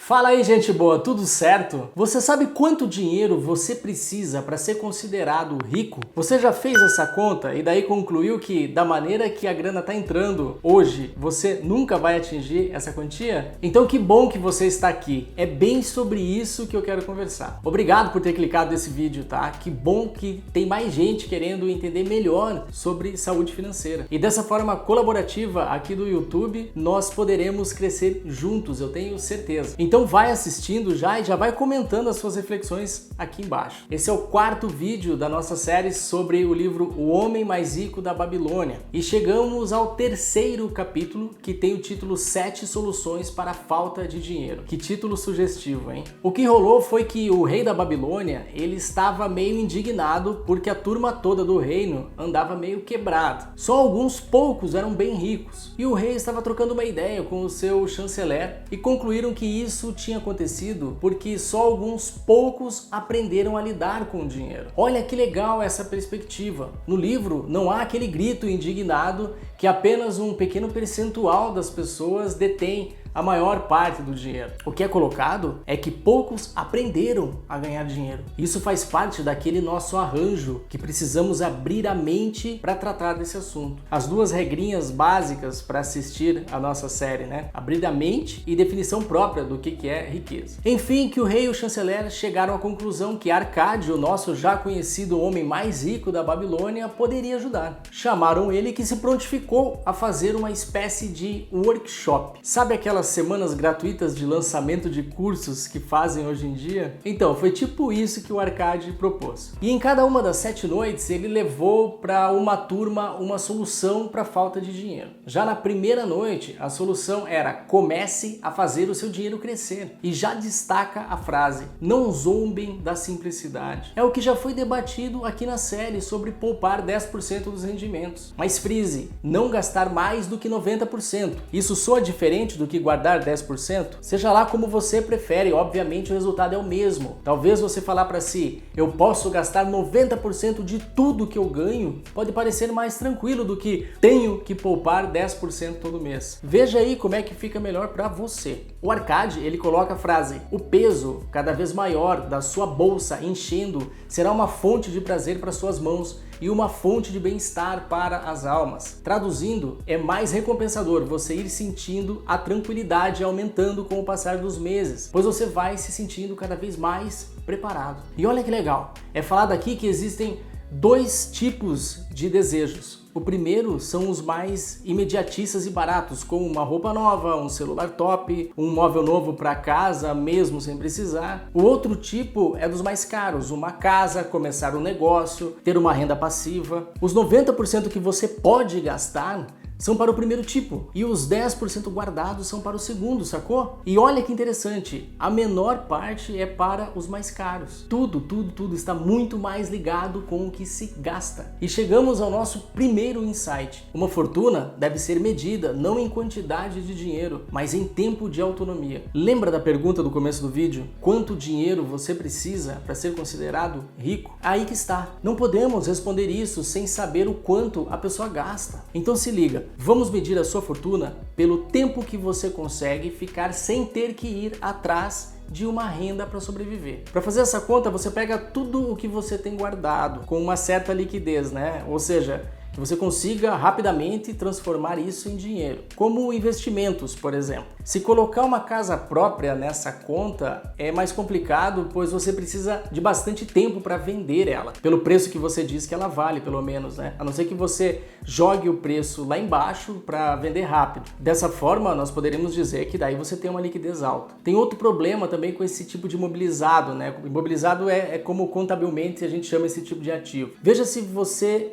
Fala aí, gente boa, tudo certo? Você sabe quanto dinheiro você precisa para ser considerado rico? Você já fez essa conta e daí concluiu que da maneira que a grana está entrando hoje, você nunca vai atingir essa quantia? Então que bom que você está aqui. É bem sobre isso que eu quero conversar. Obrigado por ter clicado nesse vídeo, tá? Que bom que tem mais gente querendo entender melhor sobre saúde financeira. E dessa forma colaborativa aqui do YouTube, nós poderemos crescer juntos, eu tenho certeza. Então vai assistindo já e já vai comentando as suas reflexões aqui embaixo. Esse é o quarto vídeo da nossa série sobre o livro O Homem Mais Rico da Babilônia. E chegamos ao terceiro capítulo, que tem o título 7 soluções para a falta de dinheiro. Que título sugestivo, hein? O que rolou foi que o rei da Babilônia, ele estava meio indignado porque a turma toda do reino andava meio quebrado. Só alguns poucos eram bem ricos. E o rei estava trocando uma ideia com o seu chanceler e concluíram que isso tinha acontecido porque só alguns poucos aprenderam a lidar com o dinheiro. Olha que legal essa perspectiva. No livro não há aquele grito indignado que apenas um pequeno percentual das pessoas detém a maior parte do dinheiro. O que é colocado é que poucos aprenderam a ganhar dinheiro. Isso faz parte daquele nosso arranjo que precisamos abrir a mente para tratar desse assunto. As duas regrinhas básicas para assistir a nossa série, né? Abrir a mente e definição própria do que é riqueza. Enfim, que o rei e o chanceler chegaram à conclusão que Arcade, o nosso já conhecido homem mais rico da Babilônia, poderia ajudar. Chamaram ele, que se prontificou a fazer uma espécie de workshop. Sabe aquelas semanas gratuitas de lançamento de cursos que fazem hoje em dia? Então, foi tipo isso que o Arcade propôs. E em cada uma das 7 noites, ele levou para uma turma uma solução para a falta de dinheiro. Já na primeira noite, a solução era: comece a fazer o seu dinheiro crescer. E já destaca a frase: não zombem da simplicidade. É o que já foi debatido aqui na série sobre poupar 10% dos rendimentos. Mas frise, não gastar mais do que 90%. Isso soa diferente do que guardar 10%? Seja lá como você prefere, obviamente o resultado é o mesmo. Talvez você falar para si: eu posso gastar 90% de tudo que eu ganho, pode parecer mais tranquilo do que tenho que poupar 10% todo mês. Veja aí como é que fica melhor para você. O Arcade, ele coloca a frase: o peso cada vez maior da sua bolsa enchendo será uma fonte de prazer para suas mãos e uma fonte de bem-estar para as almas. Traduzindo, é mais recompensador você ir sentindo a tranquilidade aumentando com o passar dos meses, pois você vai se sentindo cada vez mais preparado. E olha que legal, é falado aqui que existem dois tipos de desejos. O primeiro são os mais imediatistas e baratos, como uma roupa nova, um celular top, um móvel novo para casa, mesmo sem precisar. O outro tipo é dos mais caros, uma casa, começar um negócio, ter uma renda passiva. Os 90% que você pode gastar são para o primeiro tipo e os 10% guardados são para o segundo, sacou? E olha que interessante, a menor parte é para os mais caros. Tudo está muito mais ligado com o que se gasta. E chegamos ao nosso primeiro insight. Uma fortuna deve ser medida não em quantidade de dinheiro, mas em tempo de autonomia. Lembra da pergunta do começo do vídeo? Quanto dinheiro você precisa para ser considerado rico? Aí que está. Não podemos responder isso sem saber o quanto a pessoa gasta. Então se liga. Vamos medir a sua fortuna pelo tempo que você consegue ficar sem ter que ir atrás de uma renda para sobreviver. Para fazer essa conta, você pega tudo o que você tem guardado com uma certa liquidez, né? Ou seja, que você consiga rapidamente transformar isso em dinheiro, como investimentos, por exemplo. Se colocar uma casa própria nessa conta é mais complicado, pois você precisa de bastante tempo para vender ela, pelo preço que você diz que ela vale, pelo menos, né? A não ser que você jogue o preço lá embaixo para vender rápido. Dessa forma, nós poderíamos dizer que daí você tem uma liquidez alta. Tem outro problema também com esse tipo de imobilizado, né? Imobilizado é como contabilmente a gente chama esse tipo de ativo. Veja se você,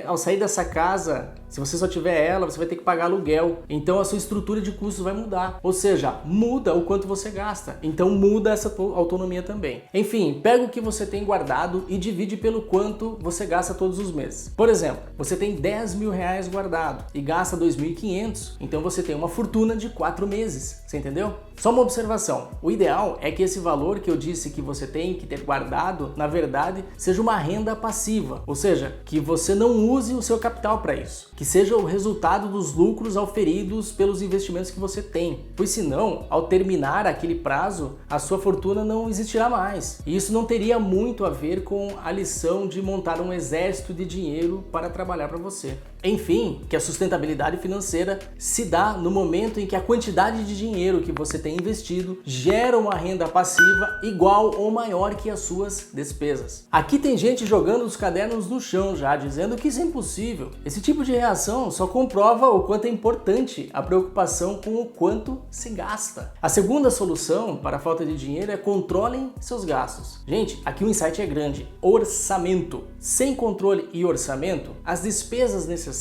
ao sair dessa casa, se você só tiver ela, você vai ter que pagar aluguel. Então a sua estrutura de custos vai mudar. Ou seja, muda o quanto você gasta. Então muda essa autonomia também. Enfim, pega o que você tem guardado e divide pelo quanto você gasta todos os meses. Por exemplo, você tem 10 mil reais guardado e gasta 2.500, então você tem uma fortuna de 4 meses, Você entendeu? Só uma observação. O ideal é que esse valor que eu disse que você tem que ter guardado, na verdade, seja uma renda passiva. Ou seja, que você não use o seu capital para isso. Que seja o resultado dos lucros auferidos pelos investimentos que você tem. Pois senão, ao terminar aquele prazo, a sua fortuna não existirá mais. E isso não teria muito a ver com a lição de montar um exército de dinheiro para trabalhar para você. Enfim, que a sustentabilidade financeira se dá no momento em que a quantidade de dinheiro que você tem investido gera uma renda passiva igual ou maior que as suas despesas. Aqui tem gente jogando os cadernos no chão já, dizendo que isso é impossível. Esse tipo de reação só comprova o quanto é importante a preocupação com o quanto se gasta. A segunda solução para a falta de dinheiro é controlem seus gastos. Gente, aqui o insight é grande. Orçamento. Sem controle e orçamento, as despesas necessárias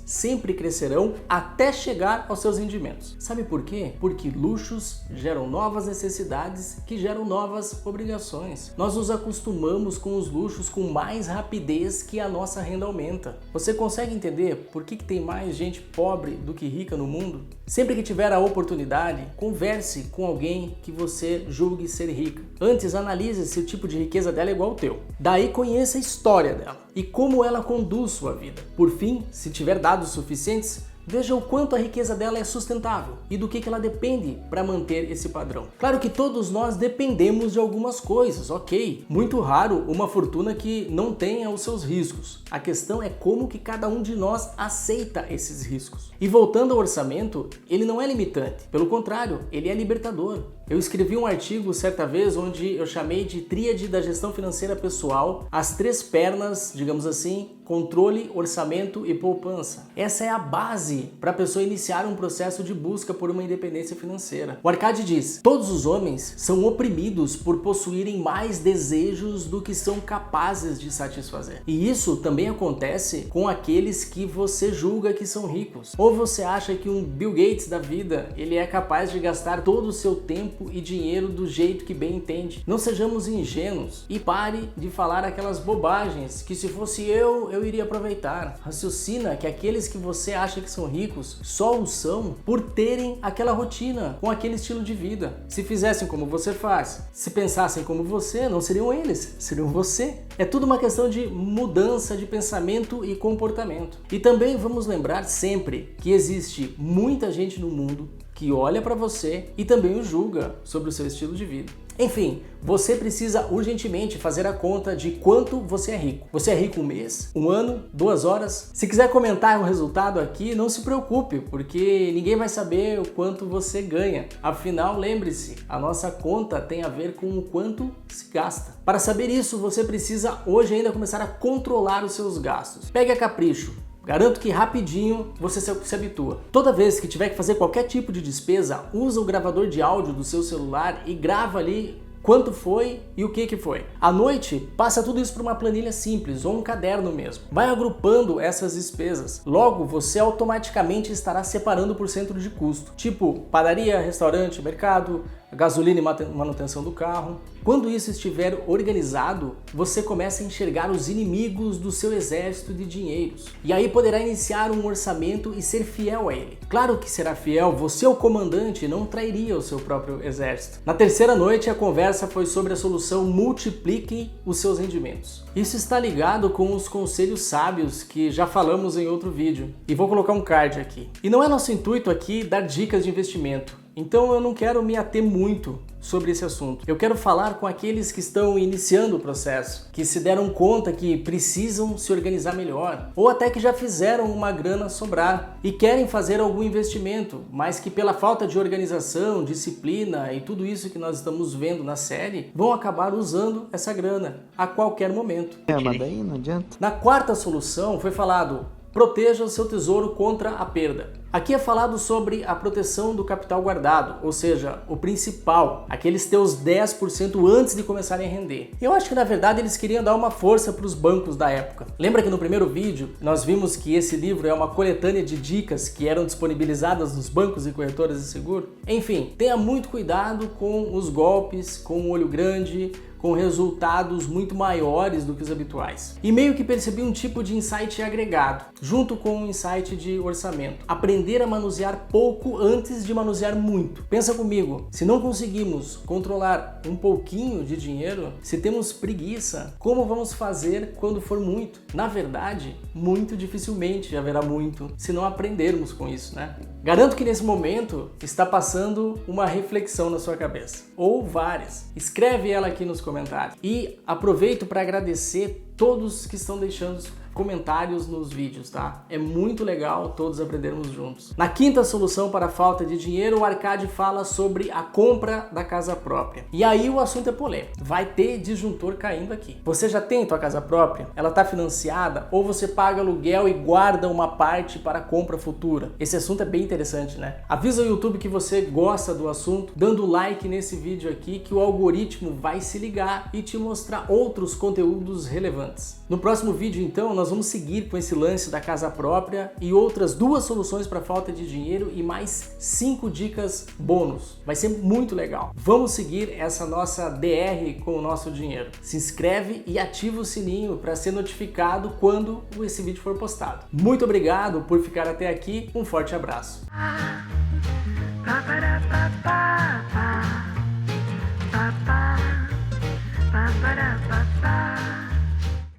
sempre crescerão até chegar aos seus rendimentos. Sabe por quê? Porque luxos geram novas necessidades que geram novas obrigações. Nós nos acostumamos com os luxos com mais rapidez que a nossa renda aumenta. Você consegue entender por que tem mais gente pobre do que rica no mundo? Sempre que tiver a oportunidade, converse com alguém que você julgue ser rica. Antes, analise se o tipo de riqueza dela é igual ao teu. Daí, conheça a história dela e como ela conduz sua vida. Por fim, se tiver dados suficientes, veja o quanto a riqueza dela é sustentável e do que ela depende para manter esse padrão. Claro que todos nós dependemos de algumas coisas, ok? Muito raro uma fortuna que não tenha os seus riscos. A questão é como que cada um de nós aceita esses riscos. E voltando ao orçamento, ele não é limitante, pelo contrário, ele é libertador. Eu escrevi um artigo certa vez onde eu chamei de tríade da gestão financeira pessoal, as três pernas, digamos assim, controle, orçamento e poupança. Essa é a base para a pessoa iniciar um processo de busca por uma independência financeira. O Arcade diz: todos os homens são oprimidos por possuírem mais desejos do que são capazes de satisfazer. E isso também acontece com aqueles que você julga que são ricos. Ou você acha que um Bill Gates da vida, ele é capaz de gastar todo o seu tempo e dinheiro do jeito que bem entende. Não sejamos ingênuos e pare de falar aquelas bobagens que se fosse eu iria aproveitar. Raciocina que aqueles que você acha que são ricos só o são por terem aquela rotina, com aquele estilo de vida. Se fizessem como você faz, se pensassem como você, não seriam eles, seriam você. É tudo uma questão de mudança de pensamento e comportamento. E também vamos lembrar sempre que existe muita gente no mundo que olha para você e também o julga sobre o seu estilo de vida. Enfim, você precisa urgentemente fazer a conta de quanto você é rico. Você é rico um mês, um ano, 2 horas? Se quiser comentar o resultado aqui, não se preocupe, porque ninguém vai saber o quanto você ganha. Afinal, lembre-se, a nossa conta tem a ver com o quanto se gasta. Para saber isso, você precisa hoje ainda começar a controlar os seus gastos. Pegue a capricho. Garanto que rapidinho você se habitua. Toda vez que tiver que fazer qualquer tipo de despesa, usa o gravador de áudio do seu celular e grava ali quanto foi e o que foi. À noite, passa tudo isso para uma planilha simples ou um caderno mesmo. Vai agrupando essas despesas. Logo, você automaticamente estará separando por centro de custo. Tipo, padaria, restaurante, mercado, gasolina e manutenção do carro. Quando isso estiver organizado, você começa a enxergar os inimigos do seu exército de dinheiros. E aí poderá iniciar um orçamento e ser fiel a ele. Claro que será fiel, você, o comandante, não trairia o seu próprio exército. Na terceira noite, a conversa foi sobre a solução multiplique os seus rendimentos. Isso está ligado com os conselhos sábios que já falamos em outro vídeo. E vou colocar um card aqui. E não é nosso intuito aqui dar dicas de investimento. Então eu não quero me ater muito sobre esse assunto. Eu quero falar com aqueles que estão iniciando o processo, que se deram conta que precisam se organizar melhor, ou até que já fizeram uma grana sobrar e querem fazer algum investimento, mas que pela falta de organização, disciplina e tudo isso que nós estamos vendo na série, vão acabar usando essa grana a qualquer momento. Mas daí não adianta. Na quarta solução foi falado: proteja o seu tesouro contra a perda. Aqui é falado sobre a proteção do capital guardado, ou seja, o principal, aqueles teus 10% antes de começarem a render. Eu acho que na verdade eles queriam dar uma força para os bancos da época. Lembra que no primeiro vídeo nós vimos que esse livro é uma coletânea de dicas que eram disponibilizadas nos bancos e corretoras de seguro? Enfim, tenha muito cuidado com os golpes, com o olho grande, com resultados muito maiores do que os habituais. E meio que percebi um tipo de insight agregado, junto com um insight de orçamento. Aprender aprender a manusear pouco antes de manusear muito. Pensa comigo, se não conseguimos controlar um pouquinho de dinheiro, se temos preguiça, como vamos fazer quando for muito? Na verdade, muito dificilmente haverá muito se não aprendermos com isso, né? Garanto que nesse momento está passando uma reflexão na sua cabeça, ou várias. Escreve ela aqui nos comentários. E aproveito para agradecer todos que estão deixando comentários nos vídeos, tá? É muito legal todos aprendermos juntos. Na quinta solução para a falta de dinheiro, o Arcade fala sobre a compra da casa própria. E aí o assunto é polêmico. Vai ter disjuntor caindo aqui. Você já tem tua casa própria? Ela está financiada? Ou você paga aluguel e guarda uma parte para compra futura? Esse assunto é bem interessante, né? Avisa o YouTube que você gosta do assunto, dando like nesse vídeo aqui, que o algoritmo vai se ligar e te mostrar outros conteúdos relevantes. No próximo vídeo, então, nós vamos seguir com esse lance da casa própria e outras 2 soluções para falta de dinheiro e mais 5 dicas bônus. Vai ser muito legal. Vamos seguir essa nossa DR com o nosso dinheiro. Se inscreve e ativa o sininho para ser notificado quando esse vídeo for postado. Muito obrigado por ficar até aqui. Um forte abraço. Ba ba da ba ba